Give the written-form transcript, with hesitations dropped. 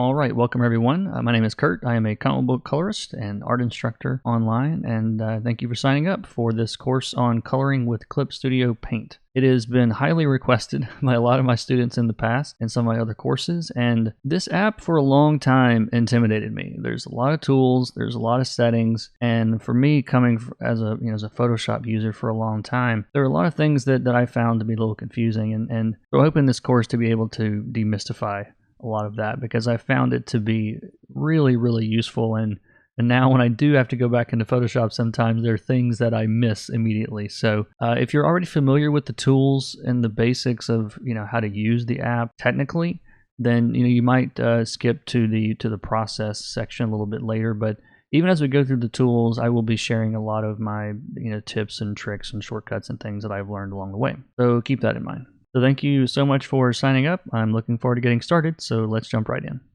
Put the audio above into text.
All right, welcome everyone. My name is Kurt. I am a comic book colorist and art instructor online, and thank you for signing up for this course on coloring with Clip Studio Paint. It has been highly requested by a lot of my students in the past and some of my other courses, and this app for a long time intimidated me. There's a lot of tools, there's a lot of settings, and for me, coming as a Photoshop user for a long time, there are a lot of things that I found to be a little confusing, and so I hope in this course to be able to demystify a lot of that, because I found it to be really, really useful. And now when I do have to go back into Photoshop, sometimes there are things that I miss immediately. So if you're already familiar with the tools and the basics of how to use the app technically, then you might skip to the process section a little bit later. But even as we go through the tools, I will be sharing a lot of my tips and tricks and shortcuts and things that I've learned along the way. So keep that in mind. So thank you so much for signing up. I'm looking forward to getting started, so let's jump right in.